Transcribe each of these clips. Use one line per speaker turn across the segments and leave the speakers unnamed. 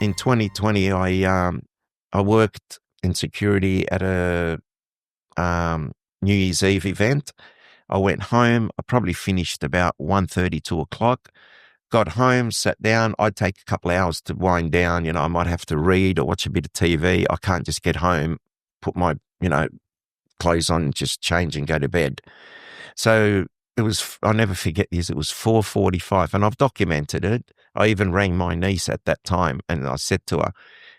in 2020, I worked in security at a New Year's Eve event. I went home. I probably finished about 1:30, 2 o'clock. Got home, sat down. I'd take a couple of hours to wind down. I might have to read or watch a bit of TV. I can't just get home, put my, clothes on, just change and go to bed. So it was, I'll never forget this. It was 4:45 and I've documented it. I even rang my niece at that time and I said to her,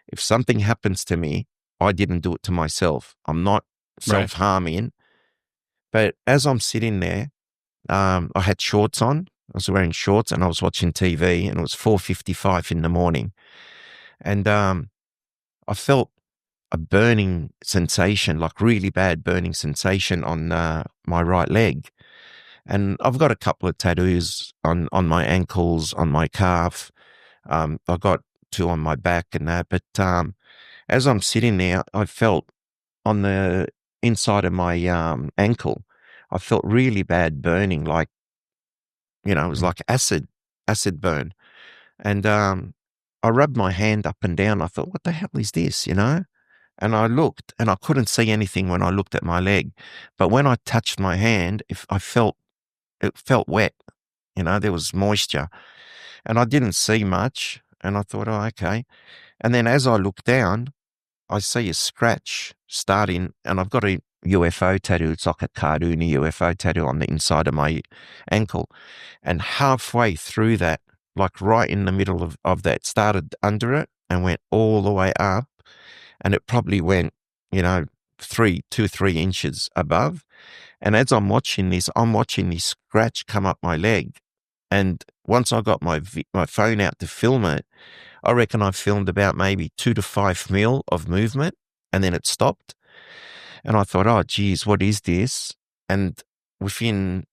if something happens to me, I didn't do it to myself. I'm not self-harming. But as I'm sitting there, I had shorts on. I was wearing shorts and I was watching TV and it was 4:55 in the morning. And I felt a burning sensation, like really bad burning sensation on my right leg. And I've got a couple of tattoos on my ankles, on my calf. I've got 2 on my back and that. But as I'm sitting there, I felt on the inside of my ankle, I felt really bad burning, like, it was like acid burn. And I rubbed my hand up and down. I thought, what the hell is this, And I looked and I couldn't see anything when I looked at my leg. But when I touched my hand, it felt wet. There was moisture. And I didn't see much. And I thought, oh, okay. And then as I looked down, I see a scratch starting, and I've got a UFO tattoo. It's like a cartoony UFO tattoo on the inside of my ankle. And halfway through that, like right in the middle of that, started under it and went all the way up. And it probably went, 2-3 inches above. And as I'm watching this scratch come up my leg. And once I got my phone out to film it, I reckon I filmed about maybe 2 to 5 mil of movement, and then it stopped. And I thought, oh, geez, what is this? And within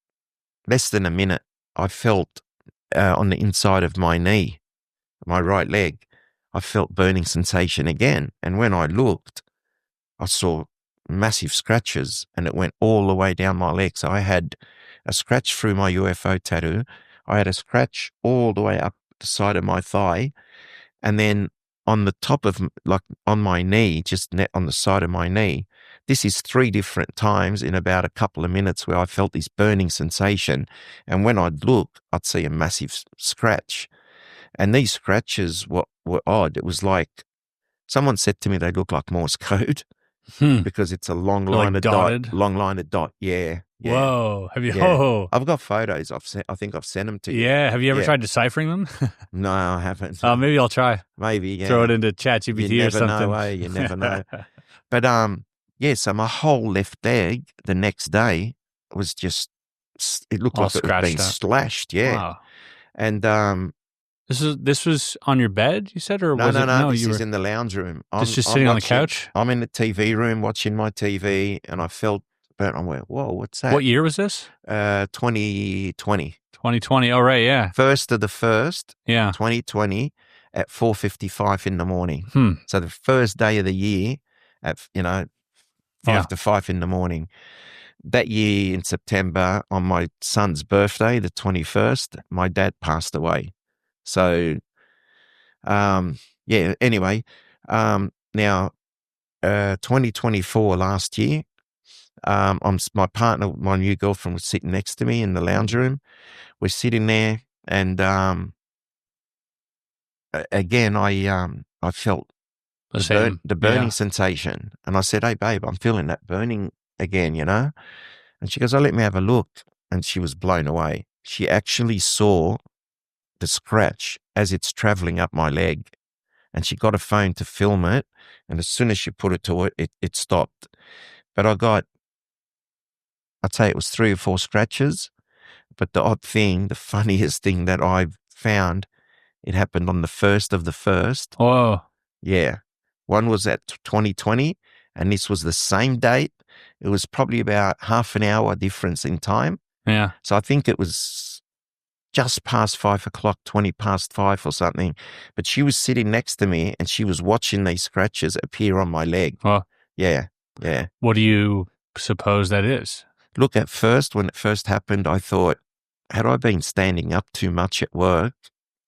less than a minute, I felt on the inside of my knee, my right leg, I felt burning sensation again. And when I looked, I saw massive scratches, and it went all the way down my leg. So I had a scratch through my UFO tattoo. I had a scratch all the way up the side of my thigh. And then on the top of, like on my knee, just on the side of my knee, this is 3 different times in about a couple of minutes where I felt this burning sensation. And when I'd look, I'd see a massive scratch. And these scratches were odd. It was like, someone said to me they look like Morse code because it's a long line of dot. Yeah.
Whoa. Have you?
Yeah.
Oh.
I've got photos. I think I've sent them to you.
Yeah. Have you ever tried deciphering them?
No, I haven't.
Maybe I'll try.
Maybe, yeah.
Throw it into ChatGPT or something.
You never know. But so my whole left leg the next day was just, it looked like it was being slashed. Yeah.
Wow.
And
this was on your bed, you said, or
no,
was it?
No, this is in the lounge room.
Just sitting on the couch?
I'm in the TV room watching my TV, and I felt burnt. I went, whoa, what's that?
What year was this?
2020.
2020. Oh, right, yeah.
1st of the 1st,
yeah,
2020 at 4:55 in the morning. So the first day of the year at 5 to 5 in the morning. That year in September, on my son's birthday, the 21st, my dad passed away. So, anyway, now, 2024 last year, my partner, my new girlfriend was sitting next to me in the lounge room. We're sitting there and, again, I felt the burning sensation. And I said, hey, babe, I'm feeling that burning again, And she goes, oh, let me have a look. And she was blown away. She actually saw the scratch as it's traveling up my leg, and she got a phone to film it, and as soon as she put it to it stopped. But I'd say it was 3 or 4 scratches, but the funniest thing that I've found, it happened on the 1st of the 1st.
Oh.
Yeah. One was at 2020, and this was the same date. It was probably about half an hour difference in time.
Yeah.
So I think it was just past 5 o'clock, 20 past 5 or something. But she was sitting next to me and she was watching these scratches appear on my leg.
Oh.
Yeah.
What do you suppose that is?
Look, at first, when it first happened, I thought, had I been standing up too much at work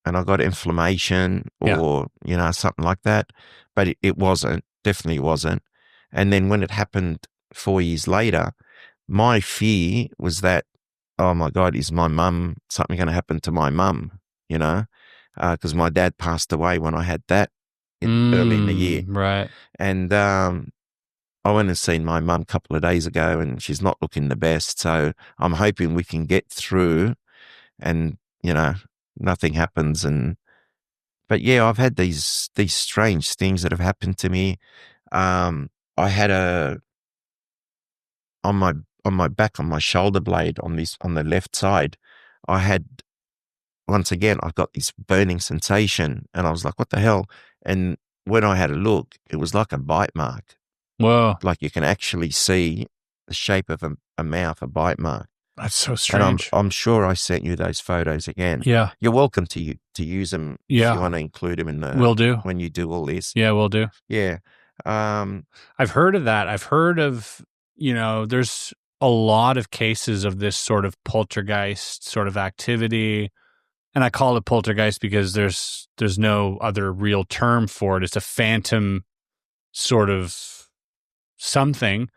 and I got inflammation or, something like that. But it wasn't, definitely wasn't. And then when it happened 4 years later, my fear was that, oh my God, is my mum, something going to happen to my mum, because my dad passed away when I had that early in the year.
Right.
And I went and seen my mum a couple of days ago, and she's not looking the best. So I'm hoping we can get through and, nothing happens. But yeah, I've had these strange things that have happened to me. I had on my back, on my shoulder blade, on the left side, I had, once again, I got this burning sensation, and I was like, what the hell? And when I had a look, it was like a bite mark.
Whoa.
Like you can actually see the shape of a mouth, a bite mark.
That's so strange.
And I'm sure I sent you those photos again.
Yeah.
You're welcome to use them if you want to include them in
Will do.
when you do all this.
Yeah, will do.
Yeah.
I've heard of that. I've heard of, there's a lot of cases of this sort of poltergeist sort of activity. And I call it poltergeist because there's no other real term for it. It's a phantom sort of something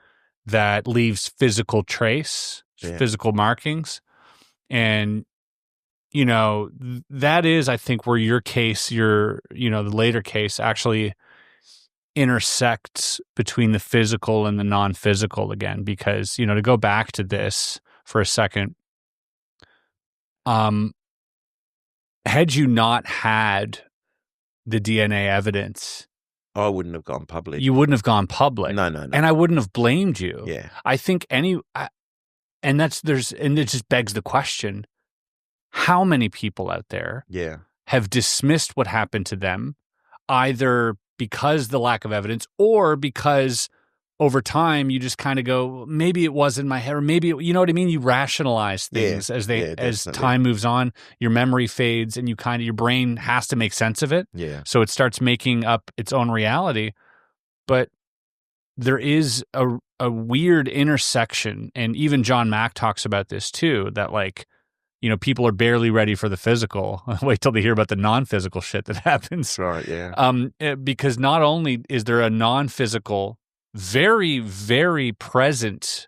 that leaves physical trace, physical markings. And, that is, I think, where your case, the later case actually intersects between the physical and the non-physical again. Because, to go back to this for a second, had you not had the DNA evidence,
I wouldn't have gone public.
You wouldn't have gone public.
No.
And I wouldn't have blamed you.
Yeah.
I think and it just begs the question, how many people out there have dismissed what happened to them, either because the lack of evidence or because over time you just kind of go, maybe it was in my head, or maybe, you know what I mean? You rationalize things as time moves on, your memory fades, and your brain has to make sense of it.
Yeah.
So it starts making up its own reality. But there is a weird intersection, and even John Mack talks about this too, that people are barely ready for the physical. Wait till they hear about the non-physical shit that happens.
Right, yeah.
Because not only is there a non-physical, very, very present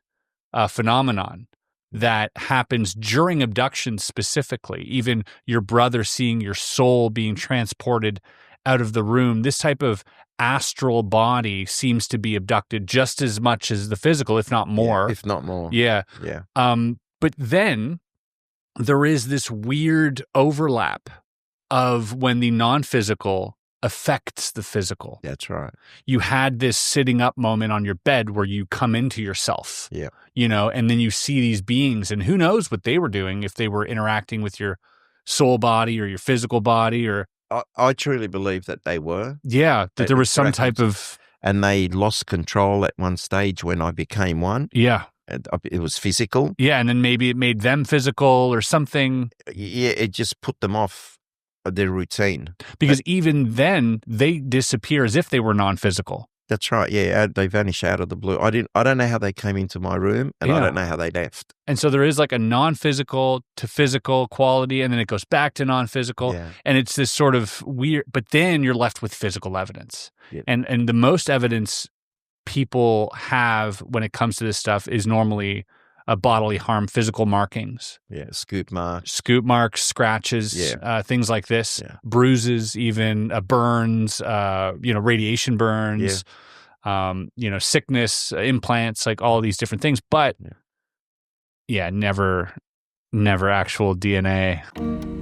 phenomenon that happens during abductions specifically, even your brother seeing your soul being transported out of the room. This type of astral body seems to be abducted just as much as the physical, if not more.
Yeah, if not more.
Yeah.
Yeah.
But then there is this weird overlap of when the non-physical affects the physical.
That's right.
You had this sitting up moment on your bed where you come into yourself.
Yeah.
And then you see these beings, and who knows what they were doing, if they were interacting with your soul body or your physical body, or
I truly believe that they were.
Yeah, that there was some type of...
And they lost control at one stage when I became one.
Yeah.
It was physical.
Yeah, and then maybe it made them physical or something.
Yeah, it just put them off their routine.
Because even then, they disappear as if they were non-physical.
That's right, yeah. They vanish out of the blue. I don't know how they came into my room, and I don't know how they left.
And so there is like a non-physical to physical quality, and then it goes back to non-physical.
Yeah.
And it's this sort of weird, but then you're left with physical evidence.
Yeah.
And the most evidence people have when it comes to this stuff is normally a bodily harm, physical markings.
Yeah, scoop marks,
scratches, things like this, bruises, even burns, radiation burns, sickness, implants, like all these different things. But never actual DNA.